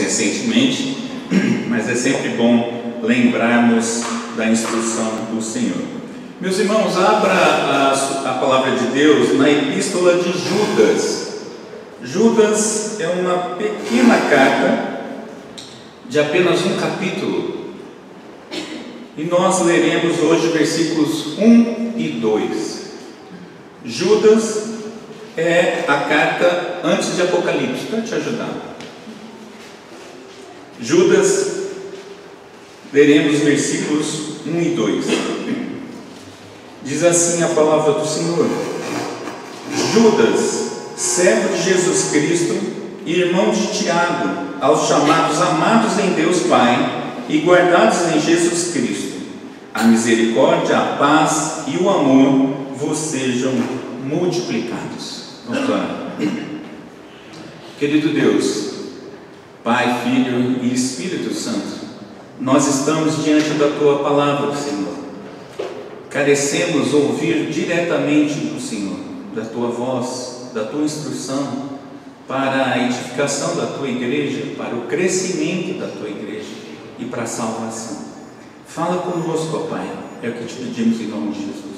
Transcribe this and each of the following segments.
recentemente, mas é sempre bom lembrarmos da instrução do Senhor. Meus irmãos, abra a palavra de Deus na epístola de Judas. Judas é uma pequena carta de apenas um capítulo, e nós leremos hoje versículos 1 e 2. Judas é a carta antes de Apocalipse, para te ajudar. Judas, leremos versículos 1 e 2. Diz assim a palavra do Senhor: Judas, servo de Jesus Cristo e irmão de Tiago, aos chamados amados em Deus Pai e guardados em Jesus Cristo, a misericórdia, a paz e o amor vos sejam multiplicados. Vamos orar. Querido Deus, Pai, Filho e Espírito Santo, nós estamos diante da Tua palavra, Senhor. Carecemos ouvir diretamente do Senhor, da Tua voz, da Tua instrução, para a edificação da Tua igreja, para o crescimento da Tua igreja e para a salvação. Fala conosco, ó Pai, é o que te pedimos em nome de Jesus.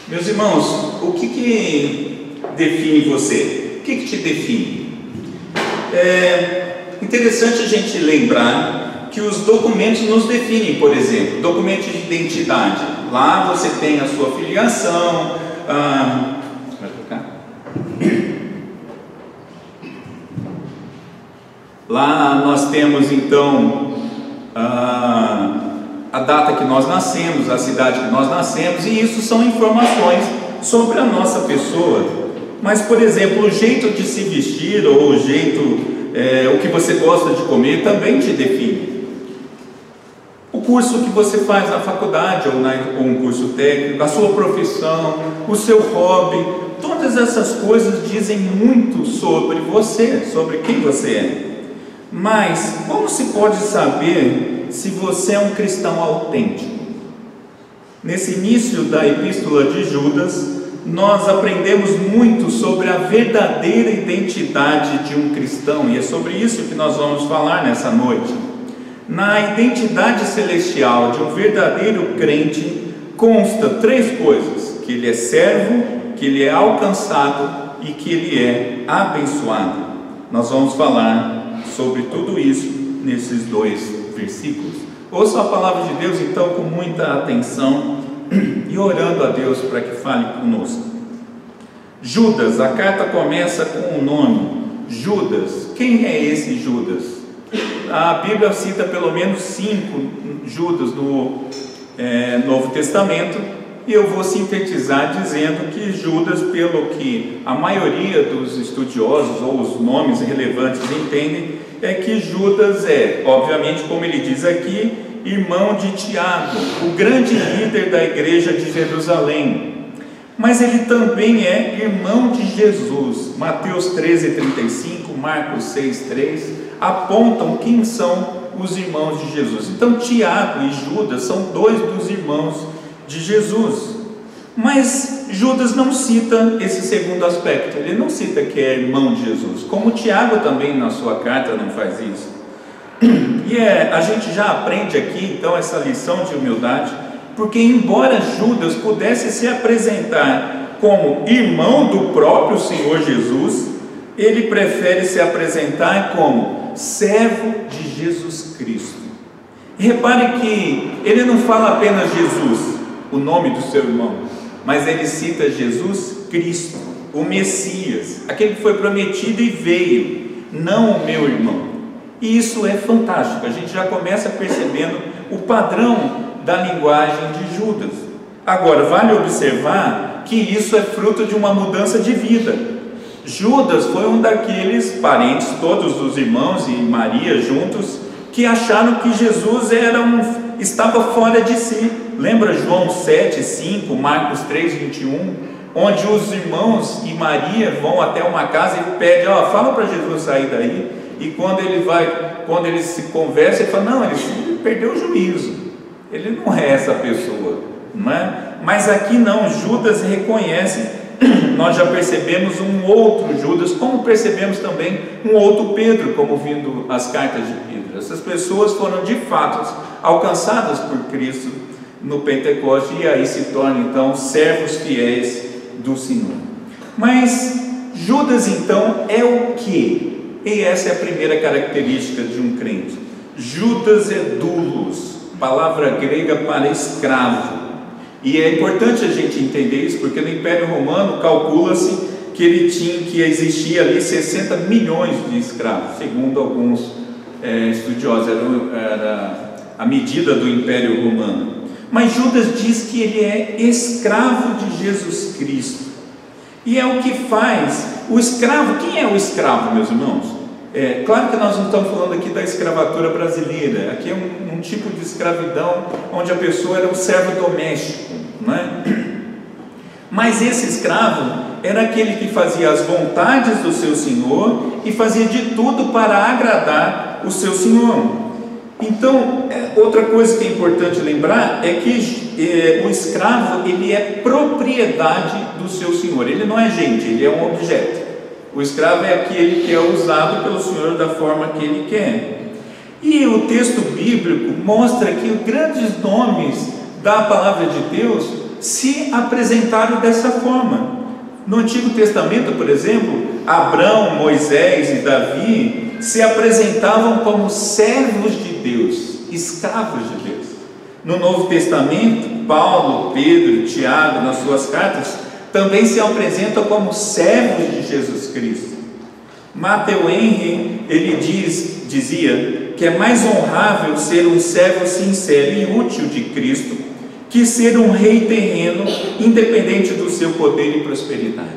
Meus irmãos, o que define você? O que te define? É interessante a gente lembrar que os documentos nos definem. Por exemplo, documento de identidade. Lá você tem a sua filiação. Vai tocar? Lá nós temos então a data que nós nascemos, a cidade que nós nascemos, e isso são informações sobre a nossa pessoa. Mas, por exemplo, o jeito de se vestir ou o jeito, o que você gosta de comer também te define. O curso que você faz na faculdade ou um curso técnico, a sua profissão, o seu hobby, todas essas coisas dizem muito sobre você, sobre quem você é. Mas como se pode saber se você é um cristão autêntico? Nesse início da epístola de Judas, nós aprendemos muito sobre a verdadeira identidade de um cristão, e é sobre isso que nós vamos falar nessa noite. Na identidade celestial de um verdadeiro crente consta três coisas: que ele é servo, que ele é alcançado e que ele é abençoado. Nós vamos falar sobre tudo isso nesses dois versículos. Ouça a palavra de Deus então com muita atenção e orando a Deus para que fale conosco. Judas, a carta começa com o nome Judas. Quem é esse Judas? A Bíblia cita pelo menos 5 Judas no Novo Testamento, e eu vou sintetizar dizendo que Judas, pelo que a maioria dos estudiosos ou os nomes relevantes entendem, é que Judas é, obviamente, como ele diz aqui, irmão de Tiago, o grande líder da igreja de Jerusalém. Mas ele também é irmão de Jesus. Mateus 13:35, Marcos 6:3 apontam quem são os irmãos de Jesus. Então Tiago e Judas são dois dos irmãos de Jesus. Mas Judas não cita esse segundo aspecto. Ele não cita que é irmão de Jesus, como Tiago também na sua carta não faz isso. E a gente já aprende aqui então essa lição de humildade, porque embora Judas pudesse se apresentar como irmão do próprio Senhor Jesus, ele prefere se apresentar como servo de Jesus Cristo. E repare que ele não fala apenas Jesus, o nome do seu irmão, mas ele cita Jesus Cristo, o Messias, aquele que foi prometido e veio, não o meu irmão. E isso é fantástico, a gente já começa percebendo o padrão da linguagem de Judas. Agora, vale observar que isso é fruto de uma mudança de vida. Judas foi um daqueles parentes, todos os irmãos e Maria juntos, que acharam que Jesus estava fora de si. Lembra João 7:5, Marcos 3:21, onde os irmãos e Maria vão até uma casa e pedem, fala para Jesus sair daí. E quando ele se conversa, ele fala, não, ele perdeu o juízo, ele não é essa pessoa, não é? Mas aqui não, Judas reconhece nós já percebemos um outro Judas, como percebemos também um outro Pedro, como vindo as cartas de Pedro. Essas pessoas foram de fato alcançadas por Cristo no Pentecoste e aí se tornam então servos fiéis do Senhor. Mas Judas então é o quê? E essa é a primeira característica de um crente. Judas é doulos, palavra grega para escravo. E é importante a gente entender isso, porque no Império Romano calcula-se que existia ali 60 milhões de escravos, segundo alguns estudiosos, era a medida do Império Romano. Mas Judas diz que ele é escravo de Jesus Cristo, e é o que faz o escravo. Quem é o escravo, meus irmãos? Claro que nós não estamos falando aqui da escravatura brasileira, aqui é um tipo de escravidão onde a pessoa era um servo doméstico, não é? Mas esse escravo era aquele que fazia as vontades do seu senhor e fazia de tudo para agradar o seu senhor. Então, outra coisa que é importante lembrar é que o escravo, ele é propriedade do seu senhor, ele não é gente, ele é um objeto. O escravo é aquele que é usado pelo senhor da forma que ele quer. E o texto bíblico mostra que os grandes nomes da palavra de Deus se apresentaram dessa forma. No Antigo Testamento, por exemplo, Abrão, Moisés e Davi se apresentavam como servos de Deus, escravos de Deus. No Novo Testamento, Paulo, Pedro, Tiago, nas suas cartas, também se apresentam como servos de Jesus Cristo. Matthew Henry, ele dizia que é mais honrável ser um servo sincero e útil de Cristo que ser um rei terreno, independente do seu poder e prosperidade.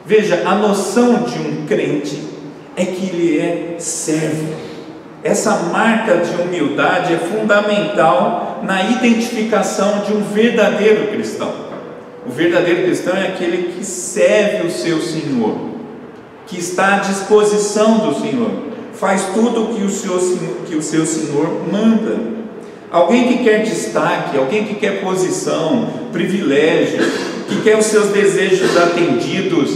Veja, a noção de um crente é que ele é servo. Essa marca de humildade é fundamental na identificação de um verdadeiro cristão. O verdadeiro cristão é aquele que serve o seu Senhor, que está à disposição do Senhor, faz tudo o que o seu Senhor manda. Alguém que quer destaque, alguém que quer posição, privilégio, que quer os seus desejos atendidos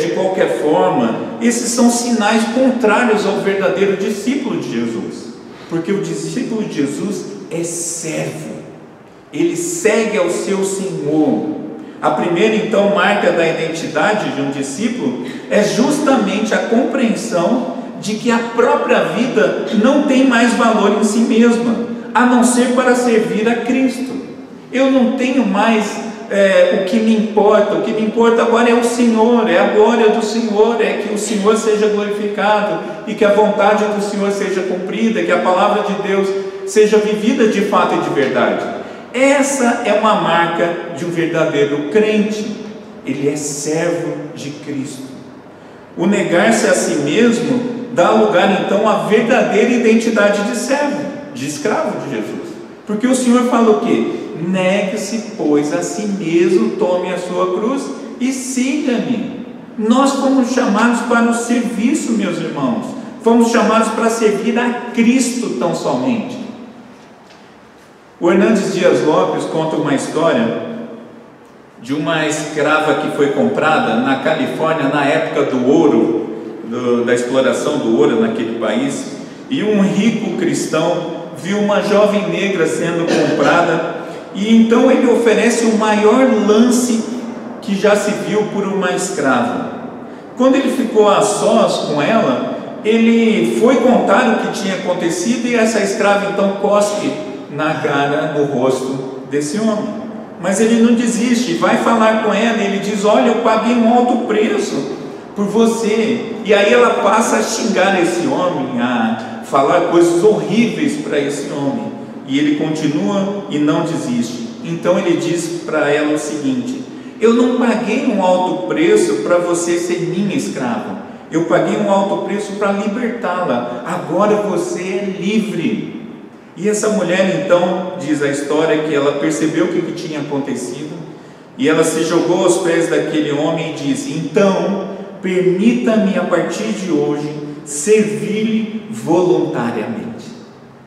de qualquer forma, esses são sinais contrários ao verdadeiro discípulo de Jesus, porque o discípulo de Jesus é servo, ele segue ao seu Senhor. A primeira então marca da identidade de um discípulo é justamente a compreensão de que a própria vida não tem mais valor em si mesma, a não ser para servir a Cristo. Eu não tenho mais o que me importa agora é o Senhor, é a glória do Senhor, é que o Senhor seja glorificado e que a vontade do Senhor seja cumprida, que a palavra de Deus seja vivida de fato e de verdade. Essa é uma marca de um verdadeiro crente, ele é servo de Cristo. O negar-se a si mesmo dá lugar então à verdadeira identidade de servo, de escravo de Jesus, porque o Senhor falou que negue-se, pois, a si mesmo, tome a sua cruz e siga-me. Nós fomos chamados para o serviço, meus irmãos, fomos chamados para servir a Cristo tão somente. O Hernandes Dias Lopes conta uma história de uma escrava que foi comprada na Califórnia na época do ouro, da exploração do ouro naquele país, e um rico cristão viu uma jovem negra sendo comprada, e então ele oferece o maior lance que já se viu por uma escrava. Quando ele ficou a sós com ela, ele foi contar o que tinha acontecido, e essa escrava então cospe na cara, no rosto desse homem. Mas ele não desiste, vai falar com ela, e ele diz: olha, eu paguei um alto preço por você. E aí ela passa a xingar esse homem, a falar coisas horríveis para esse homem, e ele continua e não desiste. Então ele diz para ela o seguinte: eu não paguei um alto preço para você ser minha escrava, eu paguei um alto preço para libertá-la, agora você é livre. E essa mulher então, diz a história, que ela percebeu o que tinha acontecido, e ela se jogou aos pés daquele homem e disse: então, permita-me a partir de hoje servir-lhe voluntariamente.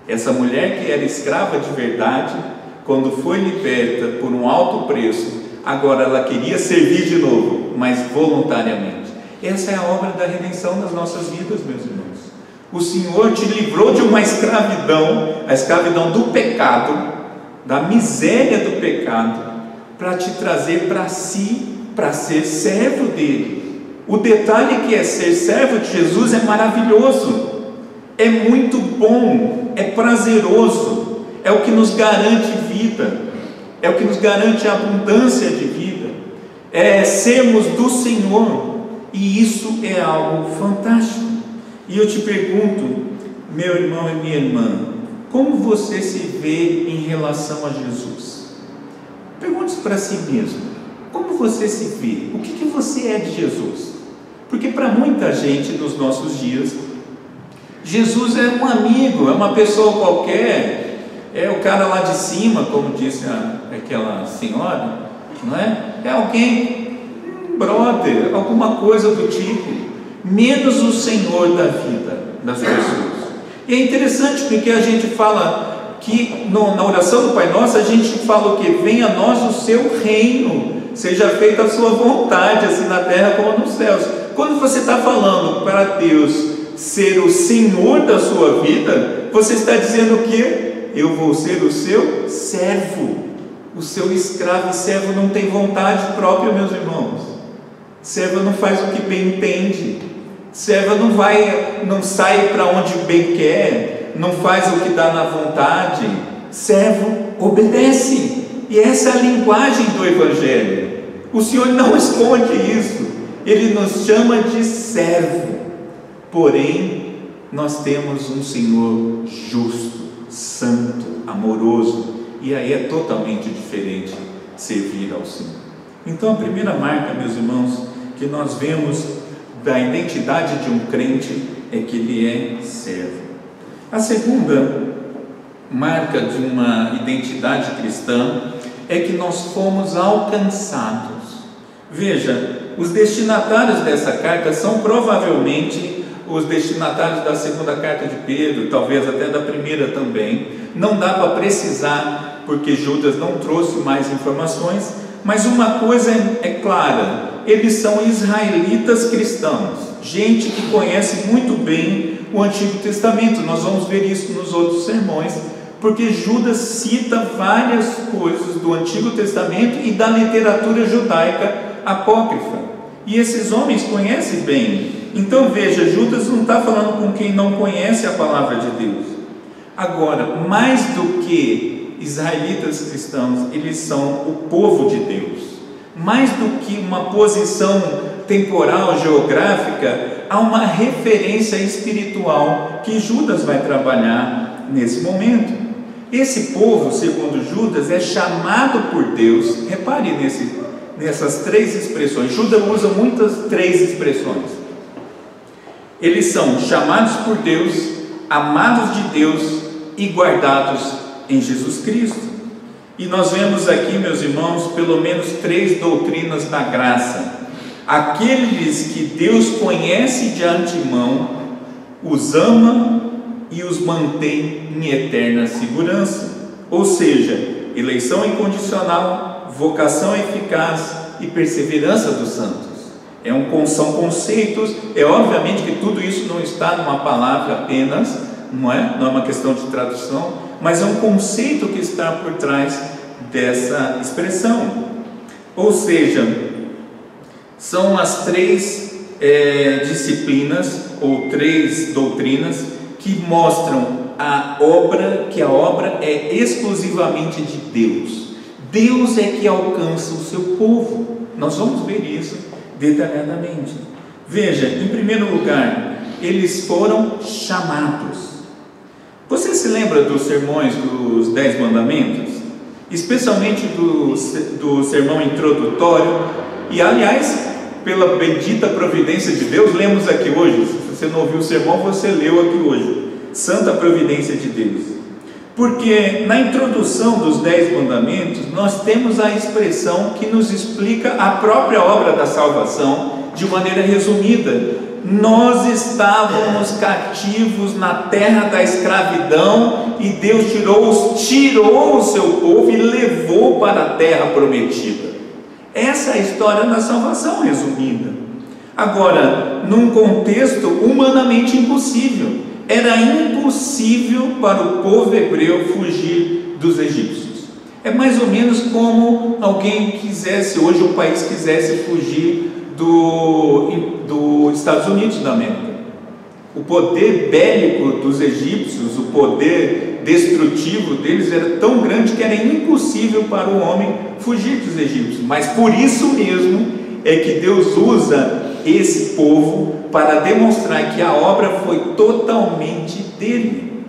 Essa mulher, que era escrava de verdade, quando foi liberta por um alto preço, agora ela queria servir de novo, mas voluntariamente. Essa é a obra da redenção das nossas vidas, meus irmãos. O Senhor te livrou de uma escravidão, a escravidão do pecado, da miséria do pecado, para te trazer para si, para ser servo dele. O detalhe que é ser servo de Jesus é maravilhoso, é muito bom, é prazeroso, é o que nos garante vida, é o que nos garante abundância de vida, é sermos do Senhor, e isso é algo fantástico. E eu te pergunto, meu irmão e minha irmã, como você se vê em relação a Jesus? Pergunte para si mesmo, como você se vê? O que você é de Jesus? Porque para muita gente nos nossos dias, Jesus é um amigo, é uma pessoa qualquer, é o cara lá de cima, como disse aquela senhora, não é? É alguém, um brother, alguma coisa do tipo, menos o Senhor da vida das pessoas. E é interessante porque a gente fala que na oração do Pai Nosso, a gente fala o que? Venha a nós o seu reino, seja feita a sua vontade, assim na terra como nos céus. Quando você está falando para Deus ser o Senhor da sua vida, você está dizendo que eu vou ser o seu servo. O seu escravo e servo não tem vontade própria, meus irmãos. Servo não faz o que bem entende. Servo não sai para onde bem quer, não faz o que dá na vontade. Servo obedece. E essa é a linguagem do Evangelho. O Senhor não esconde isso. Ele nos chama de servo. Porém, nós temos um Senhor justo, santo, amoroso, e aí é totalmente diferente servir ao Senhor. Então a primeira marca, meus irmãos, que nós vemos da identidade de um crente é que ele é servo. A segunda marca de uma identidade cristã é que nós fomos alcançados. Veja, os destinatários dessa carta são provavelmente os destinatários da segunda carta de Pedro, talvez até da primeira também. Não dá para precisar, porque Judas não trouxe mais informações, mas uma coisa é clara: eles são israelitas cristãos, gente que conhece muito bem o Antigo Testamento. Nós vamos ver isso nos outros sermões, porque Judas cita várias coisas do Antigo Testamento e da literatura judaica apócrifa, e esses homens conhecem bem. Então veja, Judas não está falando com quem não conhece a palavra de Deus. Agora, mais do que israelitas cristãos, eles são o povo de Deus. Mais do que uma posição temporal, geográfica, há uma referência espiritual que Judas vai trabalhar nesse momento. Esse povo, segundo Judas, é chamado por Deus. Repare nessas três expressões. Judas usa muitas três expressões. Eles são chamados por Deus, amados de Deus e guardados em Jesus Cristo. E nós vemos aqui, meus irmãos, pelo menos três doutrinas da graça. Aqueles que Deus conhece de antemão, os ama e os mantém em eterna segurança. Ou seja, eleição incondicional, vocação eficaz e perseverança dos santos. São conceitos. É obviamente que tudo isso não está numa palavra apenas, não é uma questão de tradução, mas é um conceito que está por trás dessa expressão. Ou seja, são as três disciplinas ou três doutrinas que mostram que a obra é exclusivamente de Deus. Deus é que alcança o seu povo. Nós vamos ver isso detalhadamente. Veja, em primeiro lugar, eles foram chamados. Você se lembra dos sermões dos 10 mandamentos? Especialmente do sermão introdutório. E aliás, pela bendita providência de Deus, lemos aqui hoje. Se você não ouviu o sermão, você leu aqui hoje. Santa providência de Deus. Porque na introdução dos 10 mandamentos, nós temos a expressão que nos explica a própria obra da salvação de maneira resumida. Nós estávamos cativos na terra da escravidão e Deus tirou o seu povo e levou para a terra prometida. Essa é a história da salvação resumida. Agora, num contexto humanamente impossível. Era impossível para o povo hebreu fugir dos egípcios. É mais ou menos como alguém quisesse, hoje o país quisesse fugir dos Estados Unidos da América. O poder bélico dos egípcios, o poder destrutivo deles era tão grande que era impossível para o homem fugir dos egípcios. Mas por isso mesmo é que Deus usa esse povo para demonstrar que a obra foi totalmente dele.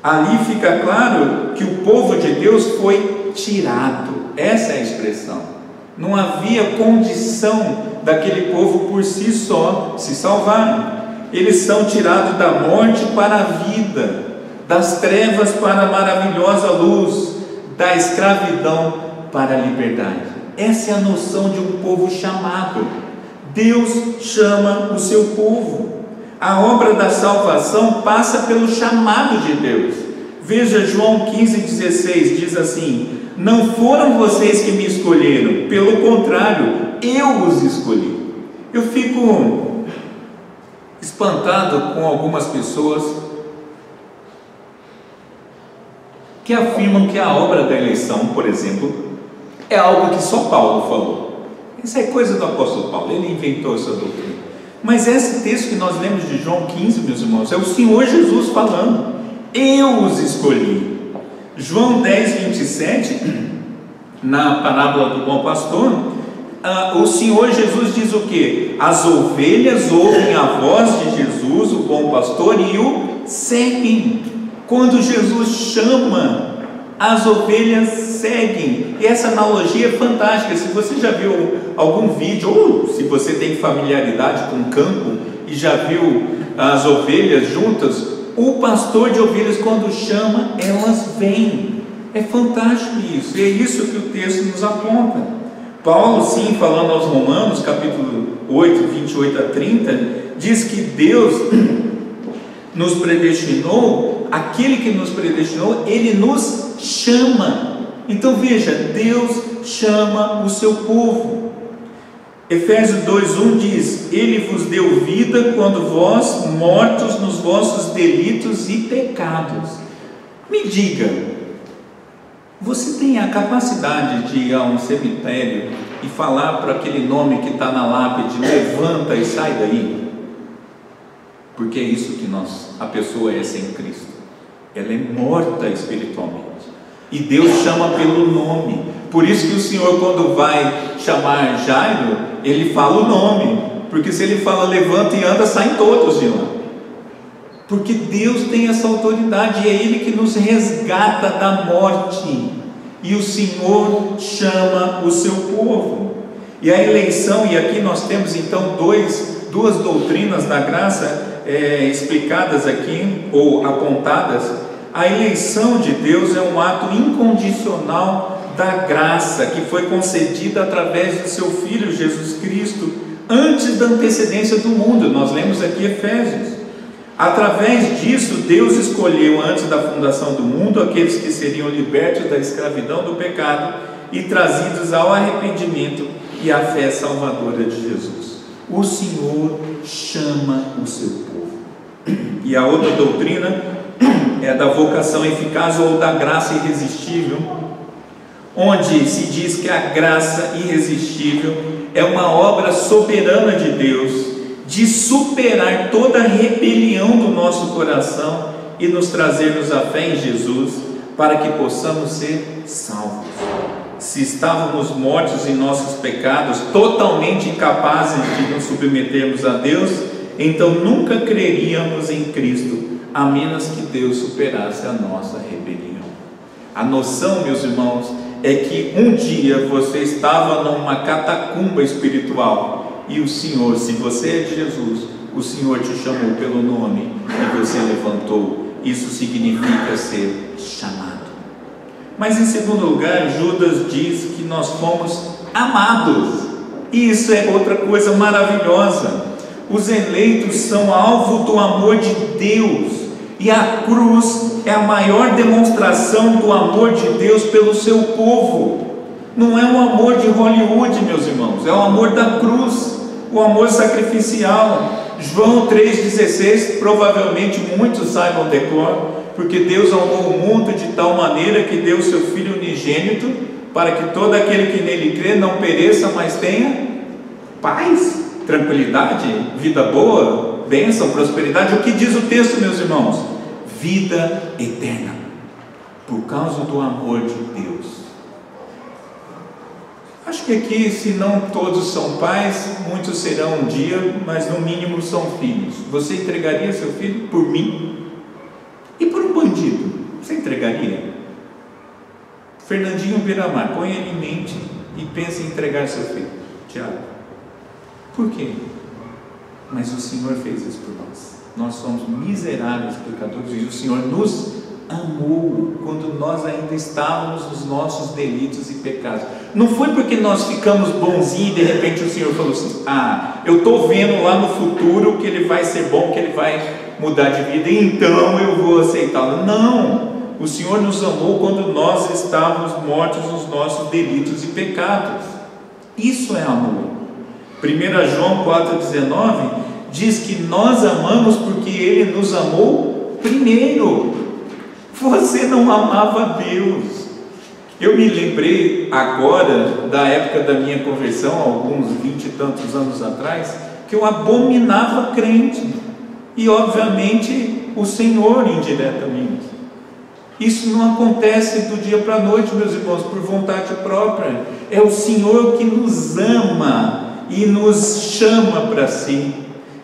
Ali fica claro que o povo de Deus foi tirado. Essa é a expressão. Não havia condição daquele povo por si só se salvarem. Eles são tirados da morte para a vida, das trevas para a maravilhosa luz, da escravidão para a liberdade. Essa é a noção de um povo chamado. Deus chama o seu povo. A obra da salvação passa pelo chamado de Deus. Veja João 15,16, diz assim: não foram vocês que me escolheram, pelo contrário, eu os escolhi. Eu fico espantado com algumas pessoas que afirmam que a obra da eleição, por exemplo, é algo que só Paulo falou. Isso é coisa do apóstolo Paulo, ele inventou essa doutrina. Mas esse texto que nós lemos de João 15, meus irmãos, é o Senhor Jesus falando: eu os escolhi. João 10, 27, na parábola do bom pastor, o Senhor Jesus diz o que? As ovelhas ouvem a voz de Jesus, o bom pastor, e o seguem. Quando Jesus chama, as ovelhas seguem. E essa analogia é fantástica. Se você já viu algum vídeo, ou se você tem familiaridade com o campo e já viu as ovelhas juntas, o pastor de ovelhas, quando chama, elas vêm. É fantástico isso, e é isso que o texto nos aponta. Paulo, sim, falando aos Romanos, capítulo 8, 28 a 30, diz que Deus nos predestinou. Aquele que nos predestinou, Ele nos chama. Então veja, Deus chama o seu povo. Efésios 2:1 diz: Ele vos deu vida quando vós, mortos nos vossos delitos e pecados. Me diga, você tem a capacidade de ir a um cemitério e falar para aquele nome que está na lápide: levanta e sai daí? Porque é isso que a pessoa é sem Cristo. Ela é morta espiritualmente. E Deus chama pelo nome. Por isso que o Senhor, quando vai chamar Jairo, Ele fala o nome. Porque se Ele fala levanta e anda, saem todos de lá. Porque Deus tem essa autoridade, e é Ele que nos resgata da morte. E o Senhor chama o seu povo. E a eleição, e aqui nós temos então duas doutrinas da graça explicadas aqui, ou apontadas. A eleição de Deus é um ato incondicional da graça que foi concedida através do seu Filho Jesus Cristo, antes da antecedência do mundo. Nós lemos aqui Efésios. Através disso, Deus escolheu antes da fundação do mundo aqueles que seriam libertos da escravidão do pecado e trazidos ao arrependimento e à fé salvadora de Jesus. O Senhor chama o seu povo. E a outra doutrina é da vocação eficaz ou da graça irresistível, onde se diz que a graça irresistível é uma obra soberana de Deus de superar toda a rebelião do nosso coração e nos trazer-nos à fé em Jesus, para que possamos ser salvos. Se estávamos mortos em nossos pecados, totalmente incapazes de nos submetermos a Deus, então nunca creríamos em Cristo, a menos que Deus superasse a nossa rebelião. A noção, meus irmãos, é que um dia você estava numa catacumba espiritual e o Senhor, se você é de Jesus, o Senhor te chamou pelo nome e você levantou. Isso significa ser chamado. Mas em segundo lugar, Judas diz que nós fomos amados, e isso é outra coisa maravilhosa. Os eleitos são alvo do amor de Deus, e a cruz é a maior demonstração do amor de Deus pelo seu povo. Não é um amor de Hollywood, meus irmãos, é o amor da cruz, o amor sacrificial. João 3,16, provavelmente muitos saibam de cor, porque Deus amou o mundo de tal maneira que deu o seu Filho unigênito, para que todo aquele que nele crê não pereça, mas tenha paz, tranquilidade, vida boa, bênção, prosperidade. O que diz o texto, meus irmãos? Vida eterna, por causa do amor de Deus. Acho que aqui, se não todos são pais, muitos serão um dia, mas no mínimo são filhos. Você entregaria seu filho por mim? E por um bandido? Você entregaria? Fernandinho Beiramar, põe ele em mente e pense em entregar seu filho. Tiago, por quê? Mas o Senhor fez isso por nós. Nós somos miseráveis pecadores e o Senhor nos amou quando nós ainda estávamos nos nossos delitos e pecados. Não foi porque nós ficamos bonzinhos e de repente o Senhor falou assim: eu estou vendo lá no futuro que ele vai ser bom, que ele vai mudar de vida, então eu vou aceitá-lo. Não, o Senhor nos amou quando nós estávamos mortos nos nossos delitos e pecados. Isso é amor. 1 João 4,19 diz que nós amamos porque Ele nos amou primeiro. Você não amava Deus. Eu me lembrei agora da época da minha conversão, alguns 20 e tantos anos atrás, que eu abominava crente, e obviamente o Senhor indiretamente. Isso não acontece do dia para a noite, meus irmãos, por vontade própria. É o Senhor que nos ama e nos chama para si.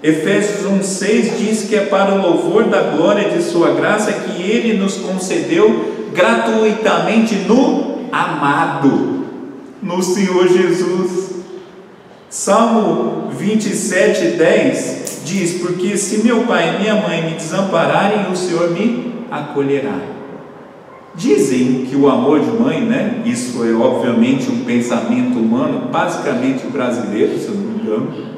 Efésios 1,6 diz que é para o louvor da glória de sua graça que Ele nos concedeu gratuitamente no amado, no Senhor Jesus. Salmo 27,10 diz: porque se meu pai e minha mãe me desampararem, o Senhor me acolherá. Dizem que o amor de mãe, né? Isso é obviamente um pensamento humano, basicamente brasileiro, se eu não me engano,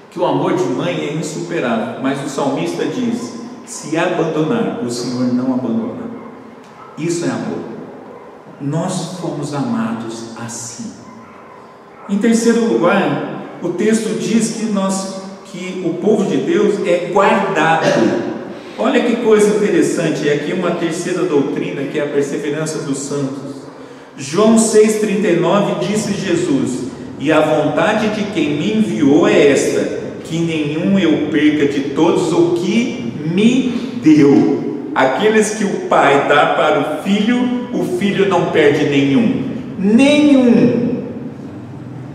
que o amor de mãe é insuperável, mas o salmista diz: se abandonar, o Senhor não abandona. Isso é amor. Nós fomos amados assim. Em terceiro lugar, o texto diz que o povo de Deus é guardado. Olha que coisa interessante, é aqui uma terceira doutrina, que é a perseverança dos santos. João 6,39 disse Jesus: e a vontade de quem me enviou é esta, que nenhum eu perca de todos o que me deu. Aqueles que o Pai dá para o Filho não perde nenhum.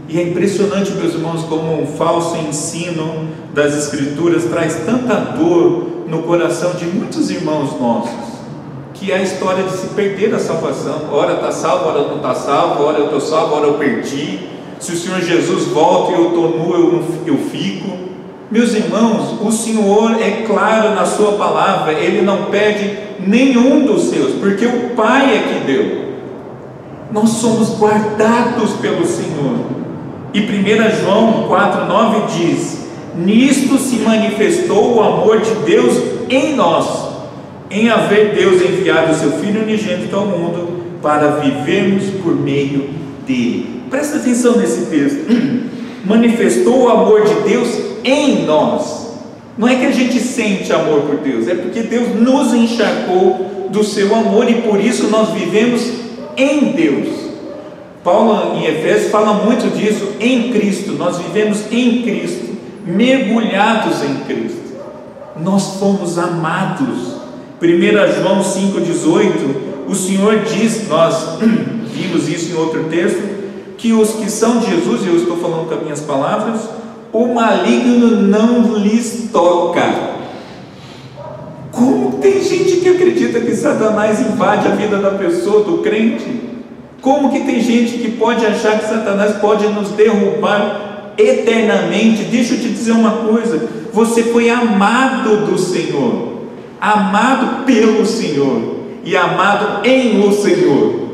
E é impressionante, meus irmãos, como um falso ensino das Escrituras traz tanta dor no coração de muitos irmãos nossos, que é a história de se perder a salvação. Ora está salvo, ora não está salvo, ora eu estou salvo, ora eu perdi. Se o Senhor Jesus volta e eu estou nu, eu fico. Meus irmãos, o Senhor é claro na sua palavra, Ele não perde nenhum dos seus, porque o Pai é que deu. Nós somos guardados pelo Senhor. E 1 João 4,9 diz: nisto se manifestou o amor de Deus em nós, em haver Deus enviado o seu Filho unigênito ao mundo, para vivermos por meio dele. Presta atenção nesse texto. Manifestou o amor de Deus em nós. Não é que a gente sente amor por Deus, é porque Deus nos encharcou do seu amor, e por isso nós vivemos em Deus. Paulo em Efésios fala muito disso, em Cristo. Nós vivemos em Cristo, mergulhados em Cristo. Nós fomos amados. 1 João 5,18, o Senhor diz, nós vimos isso em outro texto, que os que são de Jesus, e eu estou falando com as minhas palavras, o maligno não lhes toca. Como tem gente que acredita que Satanás invade a vida da pessoa, do crente? Como que tem gente que pode achar que Satanás pode nos derrubar eternamente? Deixa eu te dizer uma coisa: você foi amado do Senhor, amado pelo Senhor e amado em o Senhor.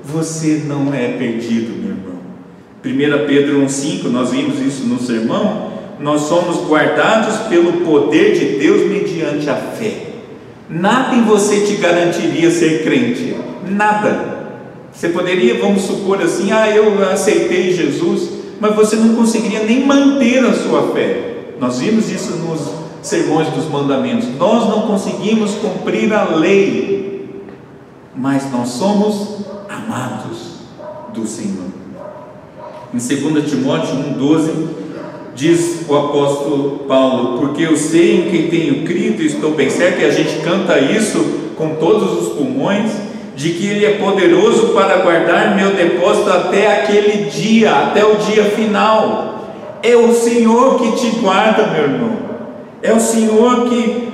Você não é perdido, meu irmão. 1 Pedro 1,5, nós vimos isso no sermão. Nós somos guardados pelo poder de Deus mediante a fé. Nada em você te garantiria ser crente, nada. Você poderia, vamos supor assim, eu aceitei Jesus, mas você não conseguiria nem manter a sua fé. Nós vimos isso nos sermões dos mandamentos. Nós não conseguimos cumprir a lei, mas nós somos amados do Senhor. Em 2 Timóteo 1,12 diz o apóstolo Paulo: porque eu sei em quem tenho crido e estou bem certo, e a gente canta isso com todos os pulmões, de que Ele é poderoso para guardar meu depósito até aquele dia, até o dia final. É o Senhor que te guarda, meu irmão. É o Senhor que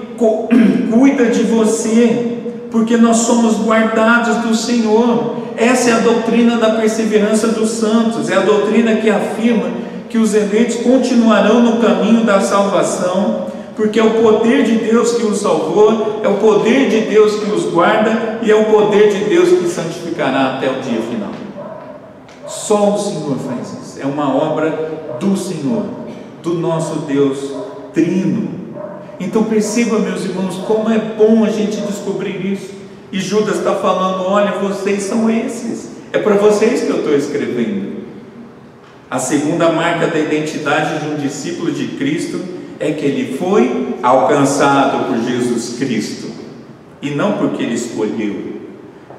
cuida de você, porque nós somos guardados do Senhor. Essa é a doutrina da perseverança dos santos, é a doutrina que afirma que os eleitos continuarão no caminho da salvação, porque é o poder de Deus que os salvou, é o poder de Deus que os guarda, e é o poder de Deus que santificará até o dia final. Só o Senhor faz isso, é uma obra do Senhor, do nosso Deus trino. Então perceba, meus irmãos, como é bom a gente descobrir isso. E Judas está falando: olha, vocês são esses, é para vocês que eu estou escrevendo. A segunda marca da identidade de um discípulo de Cristo é que ele foi alcançado por Jesus Cristo, e não porque ele escolheu.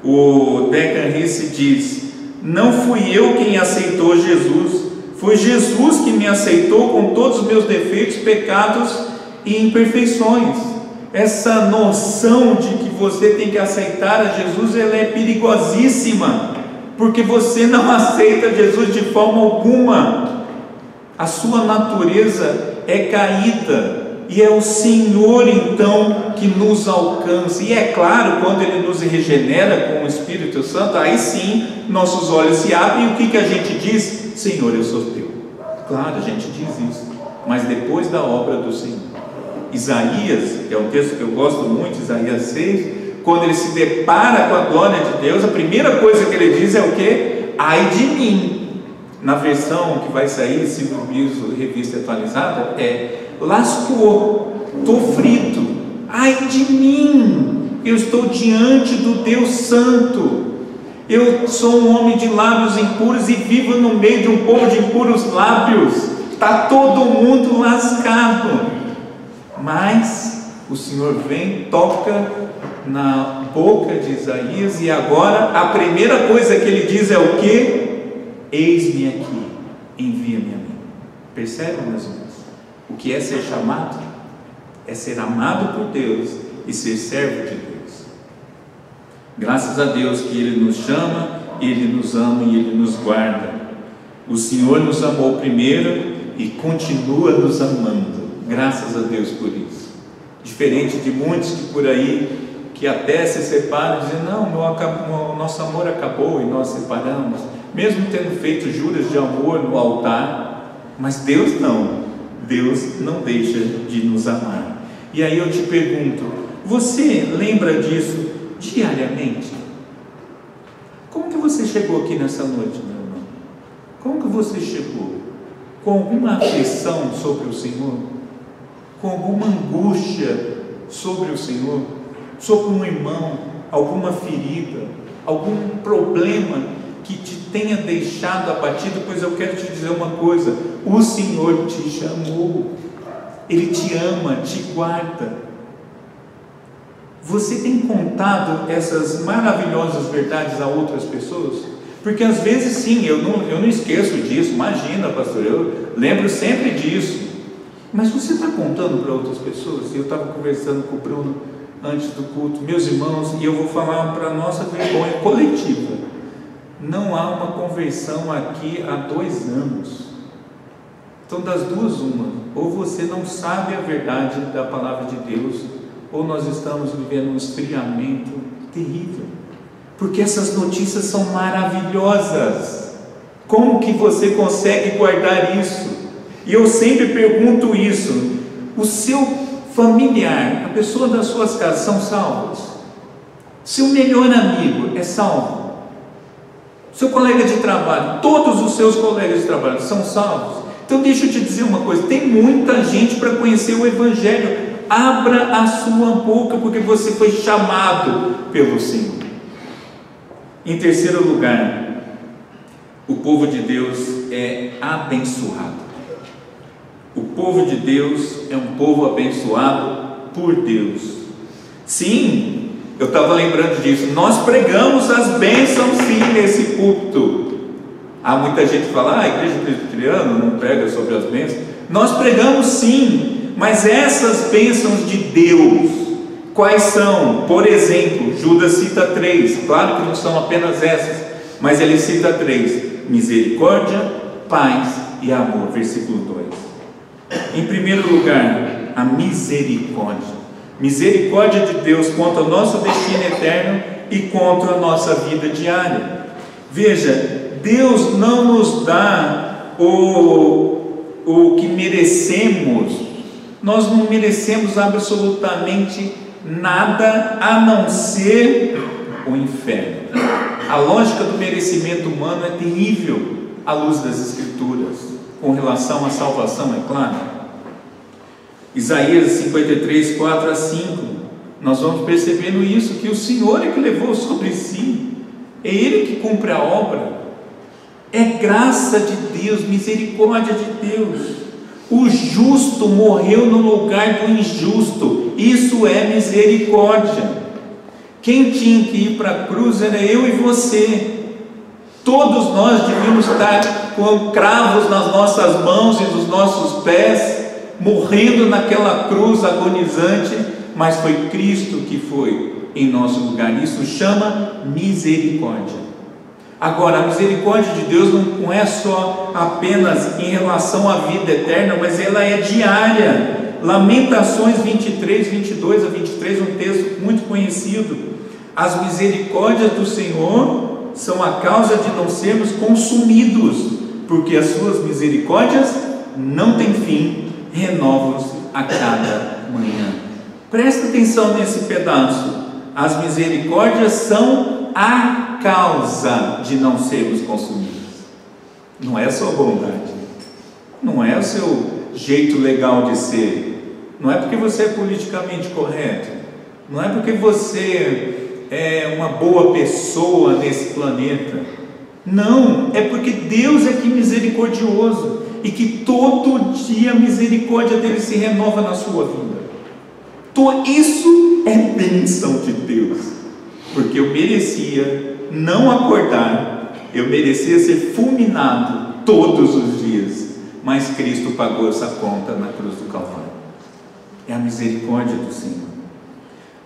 O Declan Rice diz: não fui eu quem aceitou Jesus, foi Jesus que me aceitou com todos os meus defeitos, pecados e imperfeições. Essa noção de que você tem que aceitar a Jesus, ela é perigosíssima, porque você não aceita Jesus de forma alguma. A sua natureza é caída, e é o Senhor então que nos alcança. E é claro, quando Ele nos regenera com o Espírito Santo, aí sim nossos olhos se abrem, e o que a gente diz? Senhor, eu sou teu. Claro, a gente diz isso, mas depois da obra do Senhor. Isaías, que é um texto que eu gosto muito, Isaías 6, quando ele se depara com a glória de Deus, a primeira coisa que ele diz é o quê? Ai de mim. Na versão que vai sair, Silvio Biso, revista atualizada, é: lascou, estou frito, ai de mim, eu estou diante do Deus Santo, eu sou um homem de lábios impuros e vivo no meio de um povo de impuros lábios, está todo mundo lascado. Mas o Senhor vem, toca na boca de Isaías, e agora a primeira coisa que ele diz é o que? Eis-me aqui, envia-me a mim. Percebe, meus irmãos? O que é ser chamado? É ser amado por Deus e ser servo de Deus. Graças a Deus que Ele nos chama, Ele nos ama e Ele nos guarda. O Senhor nos amou primeiro e continua nos amando. Graças a Deus por isso. Diferente de muitos que por aí, que até se separam, dizem: não, nosso amor acabou e nós separamos, mesmo tendo feito juras de amor no altar. Mas Deus não deixa de nos amar. E aí eu te pergunto: você lembra disso diariamente? Como que você chegou aqui nessa noite, meu irmão? Como que você chegou? Com alguma aflição sobre o Senhor? Com alguma angústia sobre o Senhor? Sobre um irmão, alguma ferida, algum problema que te tenha deixado abatido? Pois eu quero te dizer uma coisa: o Senhor te chamou, Ele te ama, te guarda. Você tem contado essas maravilhosas verdades a outras pessoas? Porque às vezes sim, eu não esqueço disso, imagina, pastor, eu lembro sempre disso. Mas você está contando para outras pessoas? Eu estava conversando com o Bruno antes do culto, meus irmãos, e eu vou falar para a nossa vergonha coletiva: não há uma conversão aqui há 2 anos. Então, das duas, uma: ou você não sabe a verdade da palavra de Deus, ou nós estamos vivendo um esfriamento terrível, porque essas notícias são maravilhosas. Como que você consegue guardar isso? E eu sempre pergunto isso: o seu familiar, a pessoa das suas casas, são salvos? Seu melhor amigo é salvo? Seu colega de trabalho, todos os seus colegas de trabalho são salvos? Então deixa eu te dizer uma coisa: tem muita gente para conhecer o Evangelho. Abra a sua boca, porque você foi chamado pelo Senhor. Em terceiro lugar, o povo de Deus é abençoado. O povo de Deus é um povo abençoado por Deus. Sim, eu estava lembrando disso. Nós pregamos as bênçãos sim nesse púlpito. Há muita gente que fala, a igreja presbiteriana não prega sobre as bênçãos. Nós pregamos sim, mas essas bênçãos de Deus, quais são? Por exemplo, Judas cita 3, claro que não são apenas essas, mas ele cita 3, misericórdia, paz e amor, versículo 2. Em primeiro lugar, a misericórdia. Misericórdia de Deus contra o nosso destino eterno e contra a nossa vida diária. Veja, Deus não nos dá o que merecemos. Nós não merecemos absolutamente nada a não ser o inferno. A lógica do merecimento humano é terrível à luz das Escrituras, com relação à salvação, é claro. Isaías 53, 4 a 5, nós vamos percebendo isso, que o Senhor é que levou sobre si, é Ele que cumpre a obra, é graça de Deus, misericórdia de Deus. O justo morreu no lugar do injusto, isso é misericórdia. Quem tinha que ir para a cruz era eu e você. Todos nós devíamos estar com cravos nas nossas mãos e nos nossos pés, morrendo naquela cruz agonizante, mas foi Cristo que foi em nosso lugar. Isso chama misericórdia. Agora, a misericórdia de Deus não é só apenas em relação à vida eterna, mas ela é diária. Lamentações 23, 22 a 23, um texto muito conhecido. As misericórdias do Senhor são a causa de não sermos consumidos, porque as suas misericórdias não têm fim, renovam-se a cada manhã. Presta atenção nesse pedaço. As misericórdias são a causa de não sermos consumidos. Não é a sua bondade, não é o seu jeito legal de ser, não é porque você é politicamente correto, não é porque você é uma boa pessoa nesse planeta. Não, é porque Deus é que é misericordioso e que todo dia a misericórdia dele se renova na sua vida. Isso é bênção de Deus, porque eu merecia não acordar, eu merecia ser fulminado todos os dias, mas Cristo pagou essa conta na cruz do Calvário. É a misericórdia do Senhor.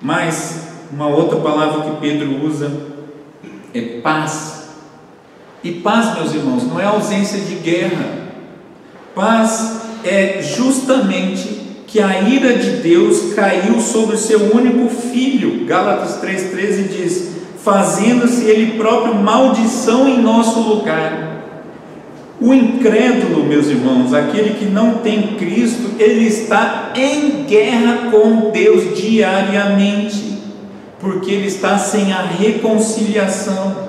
Mas uma outra palavra que Pedro usa é paz. E paz, meus irmãos, não é ausência de guerra. Paz é justamente que a ira de Deus caiu sobre o seu único filho. Gálatas 3,13 diz: fazendo-se ele próprio maldição em nosso lugar. O incrédulo, meus irmãos, aquele que não tem Cristo, ele está em guerra com Deus diariamente, porque ele está sem a reconciliação.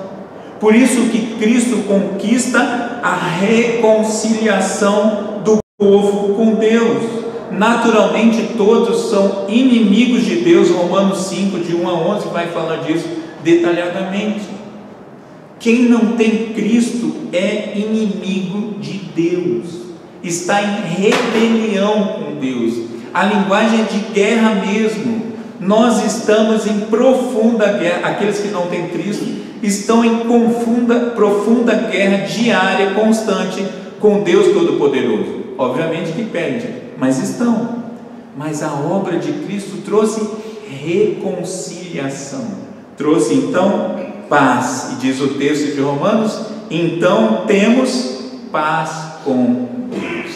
Por isso que Cristo conquista a reconciliação do povo com Deus. Naturalmente todos são inimigos de Deus. Romanos 5, de 1 a 11 vai falar disso detalhadamente. Quem não tem Cristo é inimigo de Deus, está em rebelião com Deus. A linguagem é de guerra mesmo. Nós estamos em profunda guerra. Aqueles que não têm Cristo estão em profunda guerra diária, constante com Deus Todo-Poderoso. Obviamente que perde, mas estão. Mas a obra de Cristo trouxe reconciliação, trouxe então paz. E diz o texto de Romanos: então temos paz com Deus.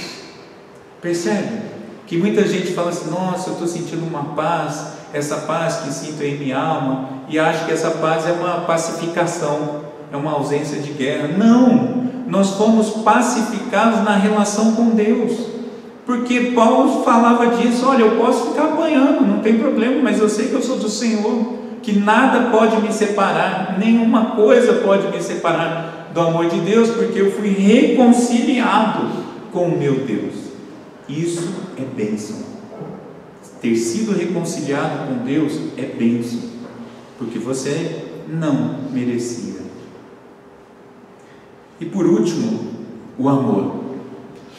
Percebe? Que muita gente fala assim: nossa, eu estou sentindo uma paz, essa paz que sinto em minha alma, e acho que essa paz é uma pacificação, é uma ausência de guerra. Não, nós fomos pacificados na relação com Deus, porque Paulo falava disso: olha, eu posso ficar apanhando, não tem problema, mas eu sei que eu sou do Senhor, que nada pode me separar, nenhuma coisa pode me separar do amor de Deus, porque eu fui reconciliado com o meu Deus. Isso é bênção. Ter sido reconciliado com Deus é bênção, porque você não merecia. E por último, o amor.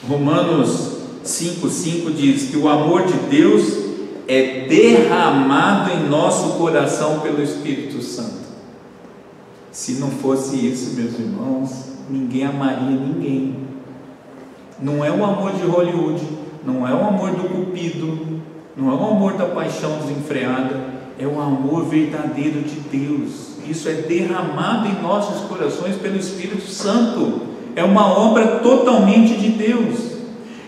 Romanos 5,5 diz que o amor de Deus é derramado em nosso coração pelo Espírito Santo. Se não fosse isso, meus irmãos, ninguém amaria ninguém. Não é o amor de Hollywood, não é o amor do cupido, não é o amor da paixão desenfreada, é o amor verdadeiro de Deus. Isso é derramado em nossos corações pelo Espírito Santo. É uma obra totalmente de Deus.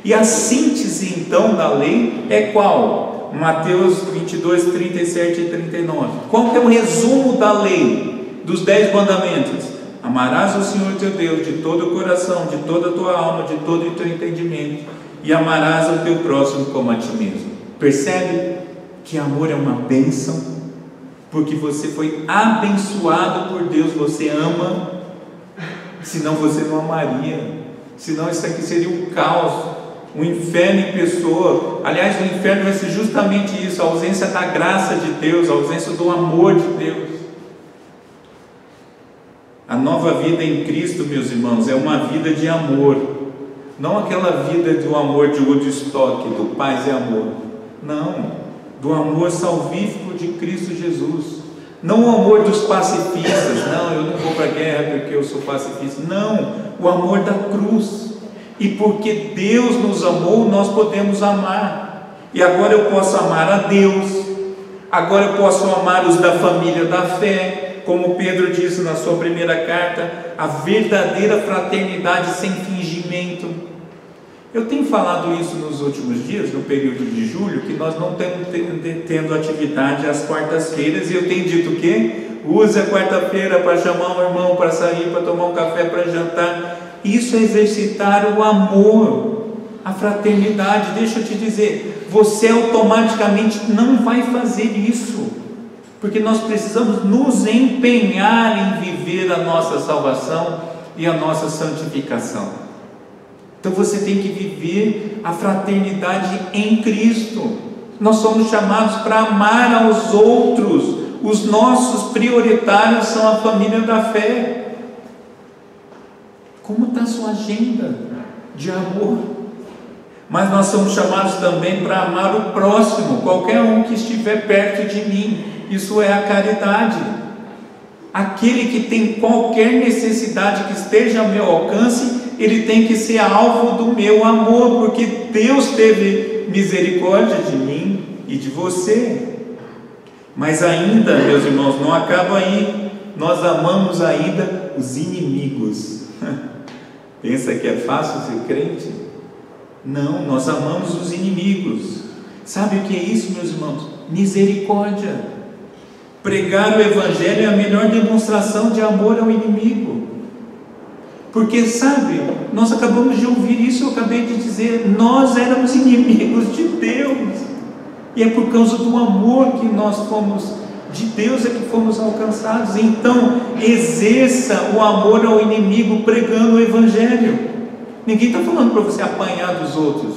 E a síntese então da lei é qual? Mateus 22, 37 e 39. Qual que é o resumo da lei, dos 10 mandamentos? Amarás o Senhor teu Deus de todo o coração, de toda a tua alma, de todo o teu entendimento, e amarás o teu próximo como a ti mesmo. Percebe que amor é uma bênção? Porque você foi abençoado por Deus, você ama, senão você não amaria, senão isso aqui seria um caos, um inferno em pessoa. Aliás, o inferno vai ser justamente isso, a ausência da graça de Deus, a ausência do amor de Deus. A nova vida em Cristo, meus irmãos, é uma vida de amor, não aquela vida do amor de Woodstock, do paz e amor, não, do amor salvífico de Cristo Jesus, não o amor dos pacifistas, não, eu não vou para a guerra porque eu sou pacifista, não, o amor da cruz. E porque Deus nos amou, nós podemos amar. E agora eu posso amar a Deus, agora eu posso amar os da família da fé, como Pedro disse na sua primeira carta, a verdadeira fraternidade sem fingimento. Eu tenho falado isso nos últimos dias, no período de julho, que nós não estamos tendo atividade às quartas-feiras, e eu tenho dito o quê? Use a quarta-feira para chamar um irmão para sair, para tomar um café, para jantar. Isso é exercitar o amor, a fraternidade. Deixa eu te dizer, você automaticamente não vai fazer isso, porque nós precisamos nos empenhar em viver a nossa salvação e a nossa santificação. Então você tem que viver a fraternidade em Cristo. Nós somos chamados para amar aos outros. Os nossos prioritários são a família da fé. Como está a sua agenda de amor? Mas nós somos chamados também para amar o próximo, qualquer um que estiver perto de mim. Isso é a caridade. Aquele que tem qualquer necessidade que esteja ao meu alcance, ele tem que ser alvo do meu amor, porque Deus teve misericórdia de mim e de você. Mas ainda, meus irmãos, não acaba aí. Nós amamos ainda os inimigos. Pensa que é fácil ser crente? Não, nós amamos os inimigos. Sabe o que é isso, meus irmãos? Misericórdia. Pregar o Evangelho é a melhor demonstração de amor ao inimigo. Porque, sabe, nós acabamos de ouvir isso, eu acabei de dizer, nós éramos inimigos de Deus, e é por causa do amor que nós fomos, de Deus é que fomos alcançados. Então, exerça o amor ao inimigo pregando o Evangelho. Ninguém está falando para você apanhar dos outros,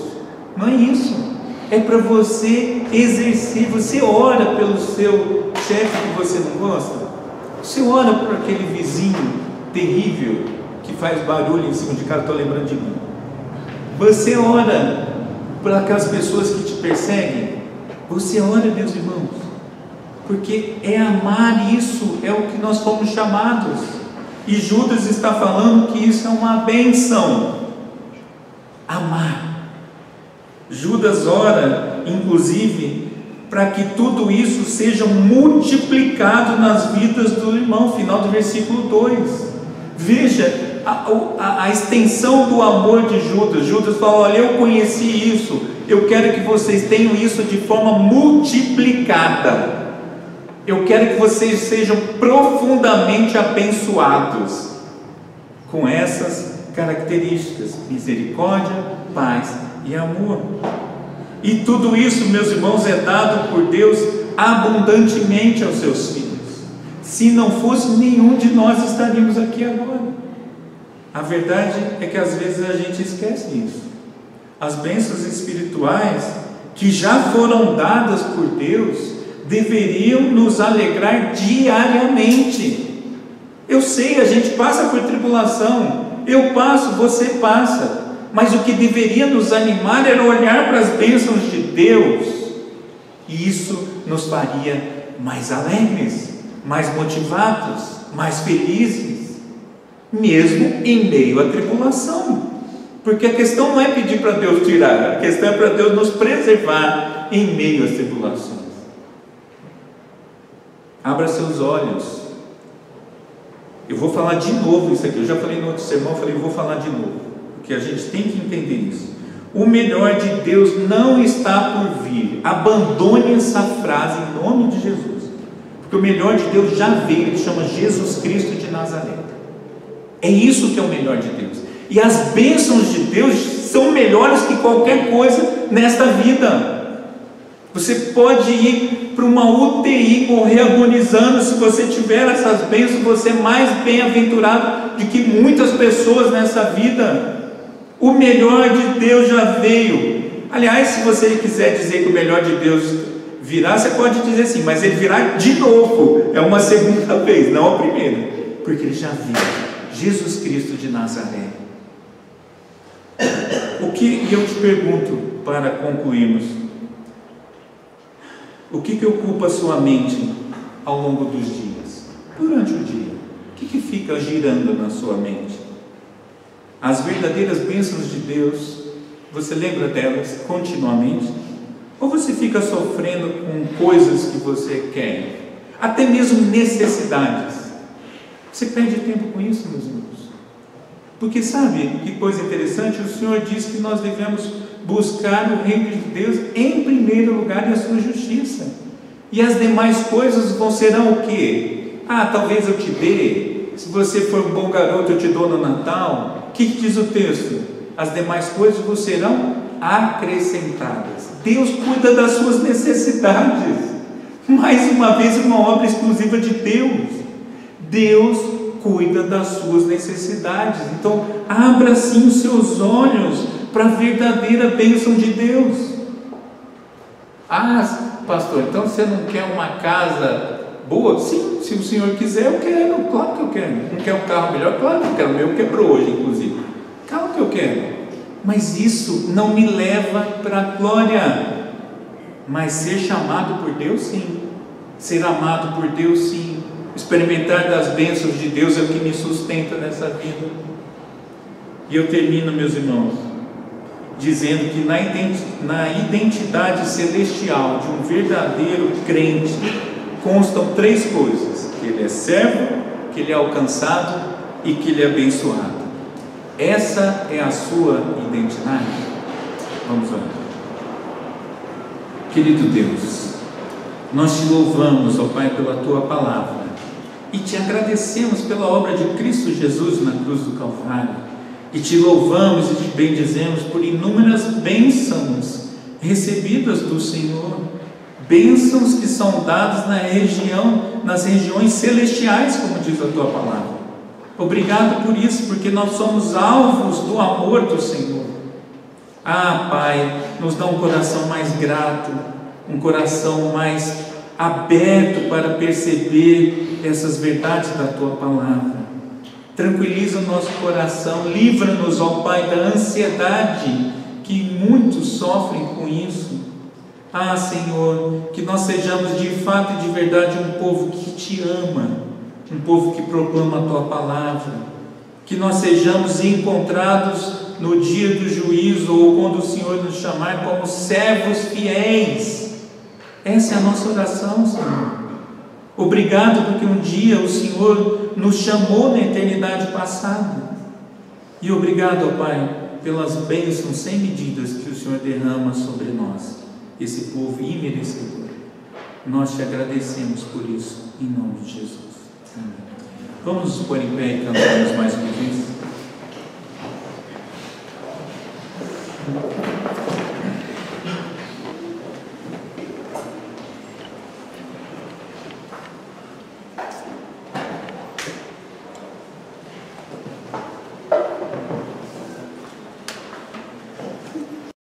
não é isso, é para você exercer. Você ora pelo seu chefe que você não gosta, você ora por aquele vizinho terrível que faz barulho em cima de casa, estou lembrando de mim. Você ora por aquelas pessoas que te perseguem. Você ora, meus irmãos, porque é amar isso, é o que nós fomos chamados. E Judas está falando que isso é uma bênção. Amar. Judas ora, inclusive, para que tudo isso seja multiplicado nas vidas do irmão. Final do versículo 2. Veja a extensão do amor de Judas. Judas fala: olha, eu conheci isso, eu quero que vocês tenham isso de forma multiplicada. Eu quero que vocês sejam profundamente abençoados com essas características: misericórdia, paz e amor. E tudo isso, meus irmãos, é dado por Deus abundantemente aos seus filhos. Se não fosse, nenhum de nós estaríamos aqui agora. A verdade é que às vezes a gente esquece isso. As bênçãos espirituais que já foram dadas por Deus, deveriam nos alegrar diariamente. Eu sei, a gente passa por tribulação, eu passo, você passa, mas o que deveria nos animar era olhar para as bênçãos de Deus, e isso nos faria mais alegres, mais motivados, mais felizes, mesmo em meio à tribulação. Porque a questão não é pedir para Deus tirar, a questão é para Deus nos preservar em meio às tribulações. Abra seus olhos. Eu vou falar de novo isso aqui, eu já falei no outro sermão, eu vou falar de novo, porque a gente tem que entender isso. O melhor de Deus não está por vir. Abandone essa frase em nome de Jesus, porque o melhor de Deus já veio, ele chama Jesus Cristo de Nazaré. É isso que é o melhor de Deus, e as bênçãos de Deus são melhores que qualquer coisa nesta vida. Você pode ir para uma UTI, morrer agonizando. Se você tiver essas bênçãos, você é mais bem-aventurado do que muitas pessoas nessa vida. O melhor de Deus já veio. Aliás, se você quiser dizer que o melhor de Deus virá, você pode dizer sim, mas ele virá de novo, é uma segunda vez, não a primeira, porque ele já veio. Jesus Cristo de Nazaré. O que eu te pergunto para concluirmos? O que ocupa a sua mente ao longo dos dias? Durante o dia, o que fica girando na sua mente? As verdadeiras bênçãos de Deus, você lembra delas continuamente? Ou você fica sofrendo com coisas que você quer? Até mesmo necessidades. Você perde tempo com isso, meus irmãos? Porque sabe que coisa interessante? O Senhor diz que nós devemos buscar o reino de Deus em primeiro lugar e a sua justiça, e as demais coisas serão o quê? Talvez eu te dê, se você for um bom garoto eu te dou no Natal. O que diz o texto? As demais coisas vos serão acrescentadas. Deus cuida das suas necessidades. Mais uma vez, uma obra exclusiva de Deus. Deus cuida das suas necessidades. Então abra sim os seus olhos para a verdadeira bênção de Deus. Pastor, então você não quer uma casa boa? Sim, se o Senhor quiser, eu quero, claro que eu quero. Não quer um carro melhor? Claro que eu quero, o meu quebrou hoje inclusive, claro que eu quero, mas isso não me leva para a glória. Mas ser chamado por Deus, sim, ser amado por Deus, sim, experimentar das bênçãos de Deus é o que me sustenta nessa vida. E eu termino, meus irmãos, dizendo que na identidade celestial de um verdadeiro crente constam três coisas: que ele é servo, que ele é alcançado e que ele é abençoado. Essa é a sua identidade? Vamos lá. Querido Deus, nós te louvamos, ó Pai, pela tua palavra, e te agradecemos pela obra de Cristo Jesus na cruz do Calvário. E te louvamos e te bendizemos por inúmeras bênçãos recebidas do Senhor, bênçãos que são dadas nas regiões celestiais, como diz a tua palavra. Obrigado por isso, porque nós somos alvos do amor do Senhor. Pai, nos dá um coração mais grato, um coração mais aberto para perceber essas verdades da tua palavra. Tranquiliza o nosso coração, livra-nos, ó Pai, da ansiedade que muitos sofrem com isso. Senhor, que nós sejamos de fato e de verdade um povo que te ama, um povo que proclama a tua palavra, que nós sejamos encontrados no dia do juízo, ou quando o Senhor nos chamar, como servos fiéis. Essa é a nossa oração, Senhor. Obrigado porque um dia o Senhor nos chamou na eternidade passada. E obrigado, ó Pai, pelas bênçãos sem medidas que o Senhor derrama sobre nós, esse povo imerecedor. Nós te agradecemos por isso, em nome de Jesus. Amém. Vamos nos pôr em pé e cantarmos mais uma vez.